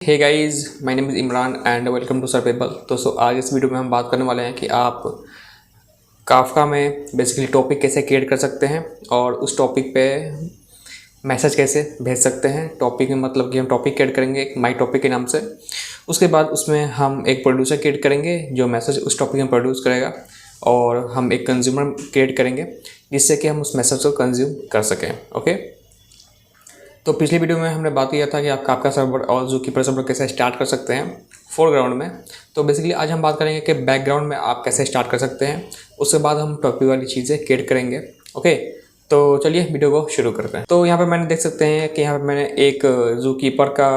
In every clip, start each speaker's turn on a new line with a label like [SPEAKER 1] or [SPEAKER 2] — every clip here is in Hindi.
[SPEAKER 1] Hey guys, my name is Imran and welcome to सरपेबल। दोस्तों, आज इस वीडियो में हम बात करने वाले हैं कि आप काफका में बेसिकली टॉपिक कैसे क्रिएट कर सकते हैं और उस टॉपिक पे मैसेज कैसे भेज सकते हैं। टॉपिक में मतलब कि हम टॉपिक क्रिएट करेंगे एक माई टॉपिक के नाम से। उसके बाद उसमें हम एक प्रोड्यूसर क्रिएट करेंगे जो मैसेज उस टॉपिक में प्रोड्यूस करेगा, और हम एक कंज्यूमर क्रिएट करेंगे जिससे कि हम उस मैसेज को कंज्यूम कर सकें। ओके, तो पिछली वीडियो में हमने बात किया था कि आप काफका सर्वर और ज़ूकीपर सर्वर कैसे स्टार्ट कर सकते हैं फोरग्राउंड में। तो बेसिकली आज हम बात करेंगे कि बैकग्राउंड में आप कैसे स्टार्ट कर सकते हैं। उसके बाद हम टॉपिक वाली चीज़ें क्रिएट करेंगे। ओके, तो चलिए वीडियो को शुरू करते हैं। तो यहाँ पर मैंने देख सकते हैं कि यहाँ पर मैंने एक ज़ूकीपर का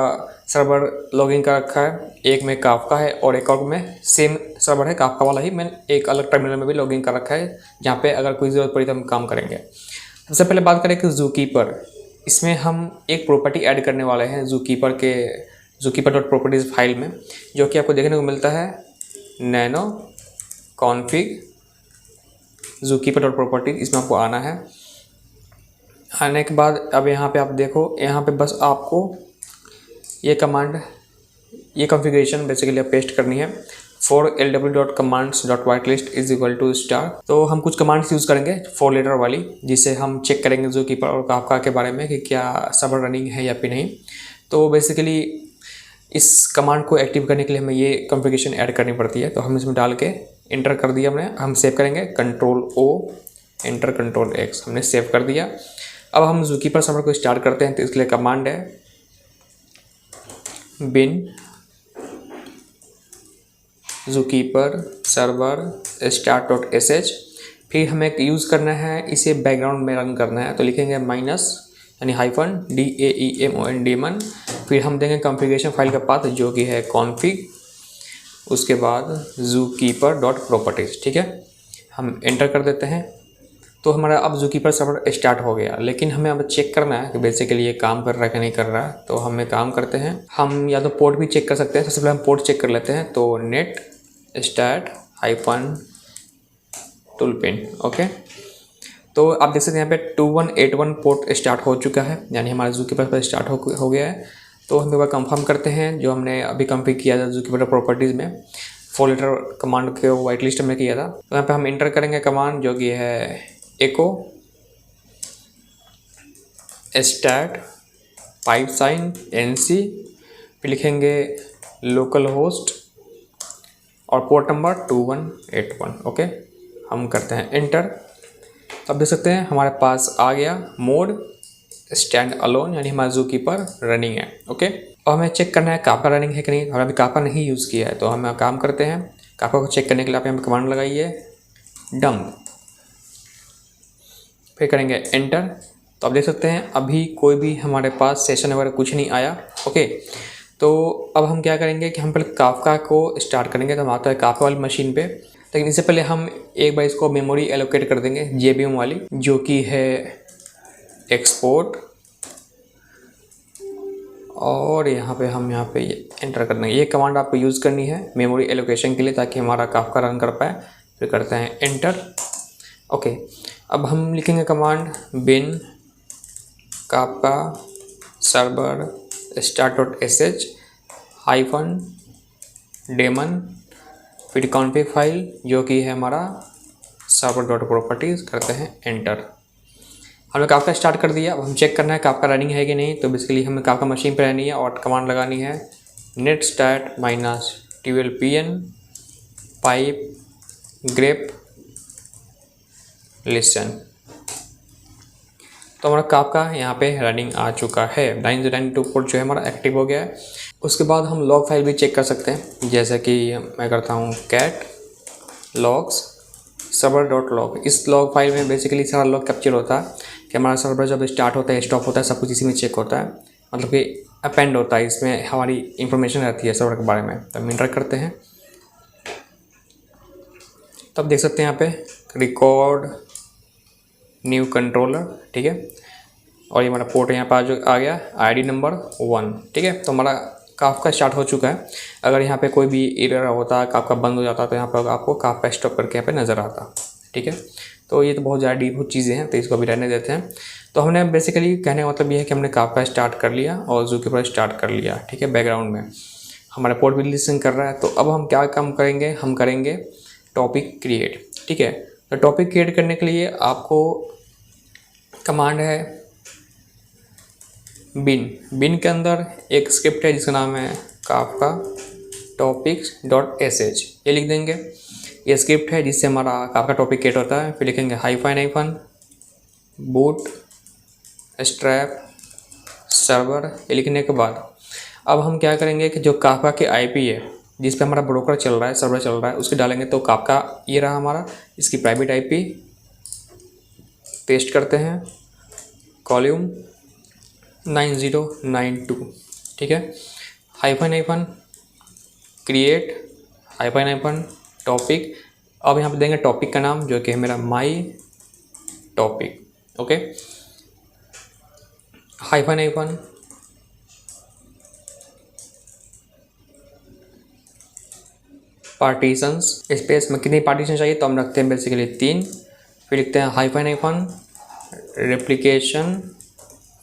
[SPEAKER 1] सर्वर लॉगिन कर रखा है, एक में काफका है और एक और में सेम सर्वर है काफका वाला ही। मैंने एक अलग टर्मिनल में भी लॉगिन कर रखा है जहाँ पे अगर कोई ज़रूरत पड़ी तो हम काम करेंगे। सबसे पहले बात करें कि ज़ूकीपर, इसमें हम एक प्रॉपर्टी ऐड करने वाले हैं ज़ूकीपर डॉट प्रॉपर्टीज़ फाइल में, जो कि आपको देखने को मिलता है nano config zookeeper dot properties. इसमें आपको आना है। आने के बाद अब यहाँ पे आप देखो, यहाँ पे बस आपको ये कमांड, ये कॉन्फ़िगरेशन बेसिकली आप पेस्ट करनी है। for lw.commands.whitelist is equal to star. तो हम कुछ कमांड्स यूज़ करेंगे 4 लेटर वाली, जिससे हम चेक करेंगे ज़ूकीपर और काफका के बारे में कि क्या सर्वर रनिंग है या फिर नहीं। तो बेसिकली इस कमांड को एक्टिव करने के लिए हमें ये कॉन्फ़िगरेशन ऐड करनी पड़ती है। तो हम इसमें डाल के इंटर कर दिया हमने। हम सेव करेंगे Ctrl+O, एंटर Ctrl+X, हमने सेव कर दिया। अब हम ज़ूकीपर सर्वर को स्टार्ट करते हैं। तो इसके लिए कमांड है bin ज़ूकीपर सर्वर start.sh। फिर हमें यूज़ करना है, इसे बैकग्राउंड में रन करना है। तो लिखेंगे माइनस यानी -daemon। फिर हम देंगे कॉन्फ़िगरेशन फाइल का पाथ जो कि है config, उसके बाद ज़ूकीपर डॉट प्रॉपर्टीज़। ठीक है, हम एंटर कर देते हैं। तो हमारा अब ज़ूकीपर सर्वर स्टार्ट हो गया, लेकिन हमें अब चेक करना है कि बेसिकली ये काम कर रहा है कि नहीं कर रहा है। तो हमें काम करते हैं, हम या तो पोर्ट भी चेक कर सकते हैं। सबसे पहले हम पोर्ट चेक कर लेते हैं। तो नेट स्टार्ट -toolpin। ओके, तो आप देख सकते हैं यहाँ पे 2181 पोर्ट स्टार्ट हो चुका है, यानी हमारा ज़ूकीपर पर स्टार्ट हो गया है। तो हम एक बार कंफर्म करते हैं जो हमने अभी कॉन्फ़िग किया था ज़ूकीपर प्रॉपर्टीज़ में 4 लेटर कमांड के वाइट लिस्ट में किया था। तो यहाँ पे हम इंटर करेंगे कमांड जो कि है echo start $NC, फिर लिखेंगे लोकल होस्ट और पोर्ट नंबर 2181। ओके, हम करते हैं एंटर। तो आप देख सकते हैं हमारे पास आ गया मोड स्टैंड अलोन, यानी हमारा ज़ूकीपर रनिंग है। ओके, और हमें चेक करना है काफका रनिंग है कि नहीं। हमने अभी काफका नहीं यूज़ किया है, तो हम काम करते हैं। काफका को चेक करने के लिए आप यहाँ पर कमांड लगाइए डंप, फिर करेंगे एंटर। तो आप देख सकते हैं अभी कोई भी हमारे पास सेशन वगैरह कुछ नहीं आया। ओके, तो अब हम क्या करेंगे कि हम पहले काफका को स्टार्ट करेंगे। तो हम आता है काफका वाली मशीन पे, लेकिन इससे पहले हम एक बार इसको मेमोरी एलोकेट कर देंगे JVM वाली, जो कि है एक्सपोर्ट, और यहाँ पे एंटर कर देंगे। ये कमांड आपको यूज़ करनी है मेमोरी एलोकेशन के लिए, ताकि हमारा काफका रन कर पाए। फिर करते हैं एंटर। ओके, अब हम लिखेंगे command bin Kafka server start.sh -daemon, फिर कॉन्फ़िग फाइल जो कि है हमारा सर्वर डॉट प्रॉपर्टीज़, करते हैं एंटर। हमने काफका स्टार्ट कर दिया। अब हम चेक करना है काफका रनिंग है कि नहीं। तो बेसिकली हमें काफका मशीन पर रहनी है और कमांड लगानी है net start -12pn pipe grep listen. तो हमारा काफका यहाँ पे रनिंग आ चुका है। 9092 पोर्ट जो है हमारा एक्टिव हो गया है। उसके बाद हम लॉग फाइल भी चेक कर सकते हैं, जैसे कि मैं करता हूँ cat logs server dot log. इस लॉग फाइल में बेसिकली सारा लॉग कैप्चर होता है कि हमारा सर्वर जब स्टार्ट होता है, स्टॉप होता है, सब कुछ इसी में चेक होता है। मतलब कि अपेंड होता है, इसमें हमारी इंफॉर्मेशन रहती है सर्वर के बारे में। तो हम इंटर करते हैं। तो आप देख सकते हैं यहाँ पे रिकॉर्ड न्यू कंट्रोलर। ठीक है, और ये हमारा पोर्ट यहाँ पर आ गया ID नंबर 1। ठीक है, तो हमारा काफका स्टार्ट हो चुका है। अगर यहाँ पे कोई भी एरर होता है, काफका बंद हो जाता है, तो यहाँ पर आपको काफका स्टॉप करके यहाँ पे नज़र आता। ठीक है, तो ये तो बहुत ज़्यादा डीप चीज़ें हैं, तो इसको अभी रहने देते हैं। तो हमने बेसिकली कहने का मतलब ये है कि हमने काफका स्टार्ट कर लिया और ज़ूकीपर स्टार्ट कर लिया, ठीक है। बैकग्राउंड में हमारा पोर्ट भी लिसन कर रहा है। तो अब हम क्या काम करेंगे, हम करेंगे टॉपिक क्रिएट, ठीक है। तो टॉपिक क्रिएट करने के लिए आपको कमांड है बिन के अंदर एक स्क्रिप्ट है जिसका नाम है काफका topics.sh, ये लिख देंगे। ये स्क्रिप्ट है जिससे हमारा काफका टॉपिक क्रिएट होता है। फिर लिखेंगे हाइफन बूट स्ट्रैप सर्वर, ये लिखने के बाद अब हम क्या करेंगे कि जो काफका के आईपी है जिस पे हमारा ब्रोकर चल रहा है, सर्वर चल रहा है, उसके डालेंगे। तो काफका ये रहा हमारा, इसकी प्राइवेट आईपी पेस्ट करते हैं, कॉल्यूम 9092, ठीक है। Hyphen create hyphen topic. अब यहाँ पे देंगे टॉपिक का नाम जो कि है मेरा my topic, okay. Hyphen partitions, space में कितनी पार्टीशन चाहिए तो हम रखते हैं बेसिकली 3। फिर लिखते हैं hyphen replication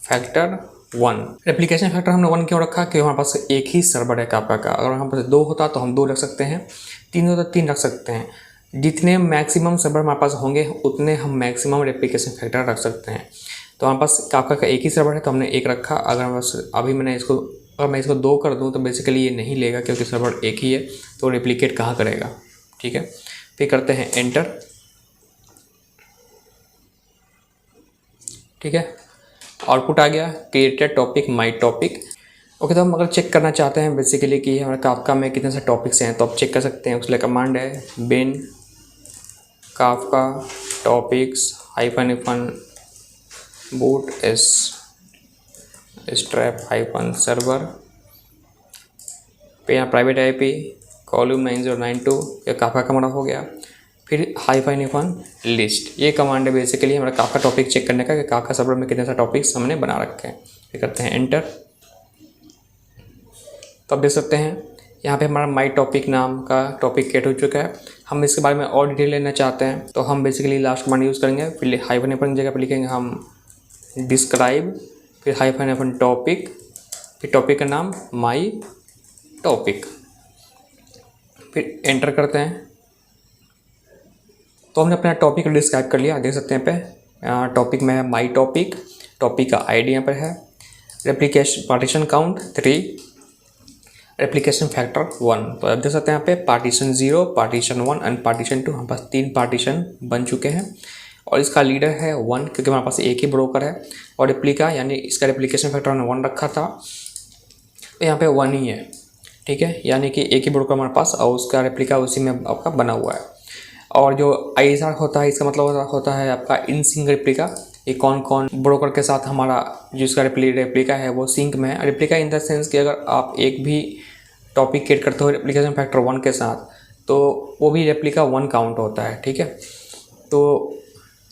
[SPEAKER 1] factor 1। Replication factor हमने 1 क्यों रखा, क्योंकि हमारे पास एक ही सर्वर है काफका का। अगर हमारे पास 2 होता तो हम 2 रख सकते हैं, 3 होता तो 3 रख सकते हैं। जितने मैक्सिमम सर्वर हमारे पास होंगे उतने हम मैक्सिमम रेप्लिकेशन फैक्टर रख सकते हैं। तो हमारे पास काफका का एक ही सर्वर है तो हमने 1 रखा। अगर हमारे पास अभी अगर मैं इसको 2 कर दूं तो बेसिकली ये नहीं लेगा क्योंकि सर्वर एक ही है, तो रेप्लिकेट कहाँ करेगा, ठीक है। फिर करते हैं एंटर, ठीक है। आउटपुट आ गया created topic my topic, okay. तो हम अगर चेक करना चाहते हैं बेसिकली कि हमारे काफका में कितने सारे टॉपिक्स हैं तो आप चेक कर सकते हैं। उसके लिए कमांड है bin Kafka topics hyphen bootstrap hyphen server पे यहाँ प्राइवेट आईपी कॉल्यूम 9092, ये काफका का हमारा हो गया। फिर हाइफन लिस्ट, ये कमांड है बेसिकली हमारा काफका टॉपिक चेक करने का कि काफका सर्वर में कितने सारे टॉपिक्स हमने बना रखे हैं। फिर करते हैं एंटर। तो आप देख सकते हैं यहाँ पे हमारा माई टॉपिक नाम का टॉपिक क्रिएट हो चुका है। हम इसके बारे में और डिटेल लेना चाहते हैं तो हम बेसिकली लास्ट कमांड यूज़ करेंगे। फिर हाइफन जगह पर लिखेंगे हम डिस्क्राइब, फिर हाइफन टॉपिक, फिर टॉपिक का नाम माई टॉपिक, फिर एंटर करते हैं। तो हमने अपना टॉपिक डिस्क्राइब कर लिया, देख सकते हैं पे टॉपिक में है माई टॉपिक, टॉपिक का आईडी यहाँ पर है, replication partition count 3, replication factor 1। तो आप देख सकते हैं यहाँ पे पार्टीशन 0, पार्टीशन 1 एंड पार्टीशन 2, हमारे पास 3 पार्टीशन बन चुके हैं। और इसका लीडर है 1 क्योंकि हमारे पास एक ही ब्रोकर है। और रेप्लिका यानी इसका रेप्लिकेशन फैक्टर हमने 1 रखा था तो यहाँ पे 1 ही है, ठीक है। यानी कि एक ही ब्रोकर हमारे पास और उसका रेप्लिका उसी में आपका बना हुआ है। और जो ISR होता है इसका मतलब होता है आपका इन सिंक रेप्लिका। ये कौन कौन ब्रोकर के साथ हमारा जो इसका रेप्लिका है वो सिंक में है। रेप्लिका इन द सेंस कि अगर आप एक भी टॉपिक क्रिएट करते हो रेप्लिकेशन फैक्टर 1 के साथ तो वो भी रेप्लिका 1 काउंट होता है, ठीक है। तो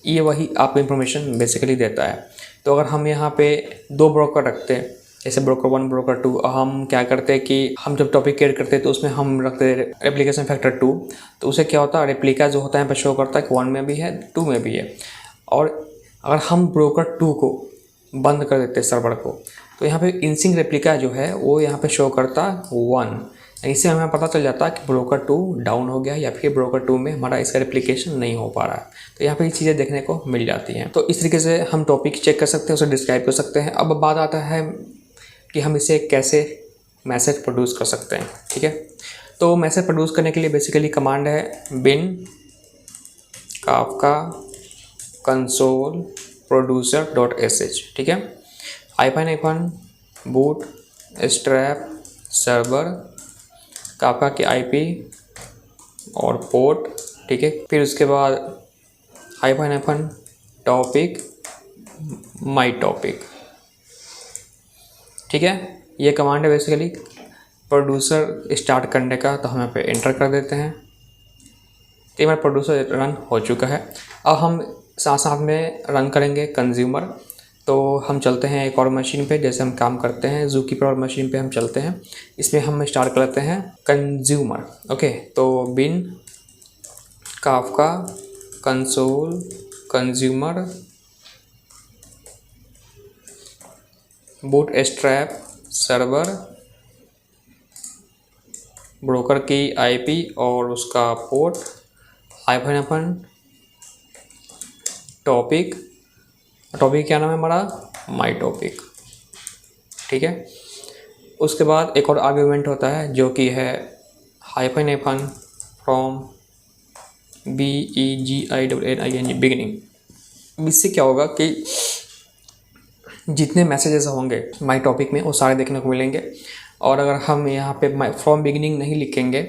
[SPEAKER 1] ये वही आपको इन्फॉर्मेशन बेसिकली देता है। तो अगर हम यहाँ पे 2 ब्रोकर रखते हैं जैसे ब्रोकर 1 ब्रोकर 2, हम क्या करते हैं कि हम जब टॉपिक क्रिएट करते हैं तो उसमें हम रखते हैं रेप्लिकेशन फैक्टर 2। तो उससे क्या होता है रेप्लिका जो होता है यहाँ पे शो करता है कि 1 में भी है 2 में भी है। और अगर हम ब्रोकर 2 को बंद कर देते हैं सर्वर को तो यहाँ पे इनसिंक रेप्लिका जो है वो यहाँ पे शो करता 1। इससे हमें पता चल जाता है कि ब्रोकर 2 डाउन हो गया या फिर ब्रोकर 2 में हमारा इसका रेप्लिकेशन नहीं हो पा रहा है। तो यहाँ पे ये चीज़ें देखने को मिल जाती हैं। तो इस तरीके से हम टॉपिक चेक कर सकते हैं, उसे डिस्क्राइब कर सकते हैं। अब बात आता है कि हम इसे कैसे मैसेज प्रोड्यूस कर सकते हैं, ठीक है। तो मैसेज प्रोड्यूस करने के लिए बेसिकली कमांड है बिन काफका कंसोल प्रोड्यूसर.sh, ठीक है। Hyphen boot strap server Kafka की आईपी और पोर्ट, ठीक है। फिर उसके बाद हाइफन टॉपिक माई टॉपिक, ठीक है। ये कमांड है बेसिकली प्रोड्यूसर स्टार्ट करने का। तो हम यहाँ पे एंटर कर देते हैं तो हमारा प्रोड्यूसर रन हो चुका है। अब हम साथ साथ में रन करेंगे कंज्यूमर। तो हम चलते हैं एक और मशीन पे, जैसे हम काम करते हैं ज़ूकीपर और मशीन पे हम चलते हैं। इसमें हम स्टार्ट करते हैं कंज्यूमर, ओके। तो bin Kafka console consumer bootstrap server, broker की आईपी और उसका पोर्ट, हाइफन टॉपिक क्या नाम है हमारा, माई टॉपिक। ठीक है, उसके बाद एक और आर्ग्यूमेंट होता है जो कि है हाइफन फ्रॉम BEGINING बिगिनिंग। इससे क्या होगा कि जितने मैसेजेस होंगे माई टॉपिक में वो सारे देखने को मिलेंगे। और अगर हम यहाँ पे फ्रॉम बिगिनिंग नहीं लिखेंगे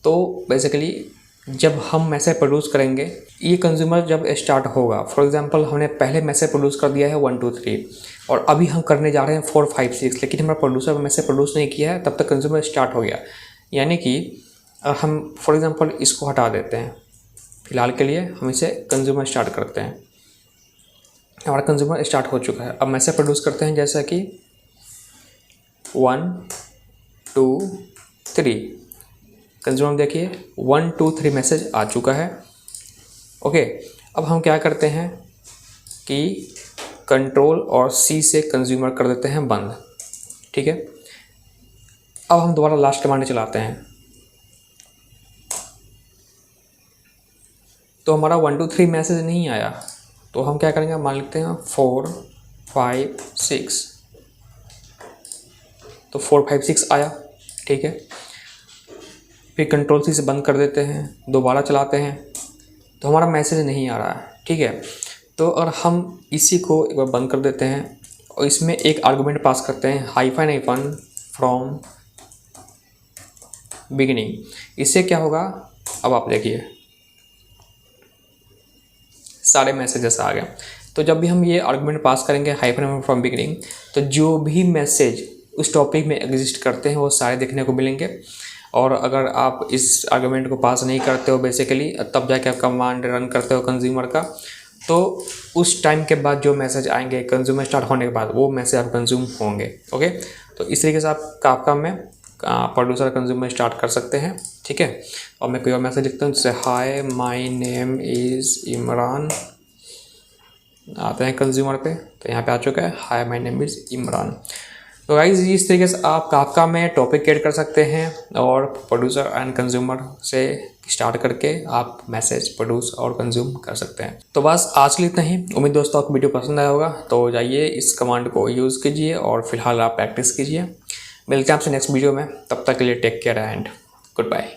[SPEAKER 1] तो बेसिकली जब हम मैसेज प्रोड्यूस करेंगे, ये कंज्यूमर जब स्टार्ट होगा, फॉर एग्जांपल हमने पहले मैसेज प्रोड्यूस कर दिया है 1 2 3 और अभी हम करने जा रहे हैं 4 5 6, लेकिन हमारा प्रोड्यूसर मैसेज प्रोड्यूस नहीं किया है, तब तक कंज्यूमर स्टार्ट हो गया। यानी कि हम फॉर एग्जांपल इसको हटा देते हैं, फिलहाल के लिए हम इसे कंज्यूमर स्टार्ट करते हैं। हमारा कंज्यूमर स्टार्ट हो चुका है। अब मैसेज प्रोड्यूस करते हैं जैसा कि 1 2 3, कंज्यूमर देखिए 1 2 3 मैसेज आ चुका है। ओके, अब हम क्या करते हैं कि कंट्रोल और C से कंज्यूमर कर देते हैं बंद। ठीक है, अब हम दोबारा लास्ट कमांड चलाते हैं तो हमारा 1 2 3 मैसेज नहीं आया, तो हम क्या करेंगे, मान लेते हैं 4 5 6, तो 4 5 6 आया। ठीक है, फिर कंट्रोल C से बंद कर देते हैं, दोबारा चलाते हैं तो हमारा मैसेज नहीं आ रहा है। ठीक है, तो अगर हम इसी को एक बार बंद कर देते हैं और इसमें एक आर्गुमेंट पास करते हैं हाइफन फ्रॉम बिगिनिंग, इससे क्या होगा, अब आप देखिए सारे मैसेजेस आ गए। तो जब भी हम ये आर्गुमेंट पास करेंगे हाइफन फ्रॉम बिगिनिंग, तो जो भी मैसेज उस टॉपिक में एग्जिस्ट करते हैं वो सारे देखने को मिलेंगे। और अगर आप इस आर्गुमेंट को पास नहीं करते हो बेसिकली, तब जाके आप कमांड रन करते हो कंज्यूमर का, तो उस टाइम के बाद जो मैसेज आएंगे कंज्यूमर स्टार्ट होने के बाद, वो मैसेज आप कंज्यूम होंगे। ओके, तो इस तरीके से आप काफका में प्रोड्यूसर कंज्यूमर स्टार्ट कर सकते हैं। ठीक है, और मैं कोई और मैसेज लिखता हूँ जैसे hi my name is Imran, आते हैं कंज्यूमर पे तो यहाँ पे आ चुका है hi my name is Imran. तो गाइस इस तरीके से आप काफका में टॉपिक क्रिएट कर सकते हैं और प्रोड्यूसर एंड कंज्यूमर से स्टार्ट करके आप मैसेज प्रोड्यूस और कंज्यूम कर सकते हैं। तो बस आज के लिए इतना ही। उम्मीद दोस्तों आपको वीडियो पसंद आया होगा, तो जाइए इस कमांड को यूज़ कीजिए और फिलहाल आप प्रैक्टिस कीजिए। मिलते हैं आपसे नेक्स्ट वीडियो में, तब तक के लिए take care and good bye.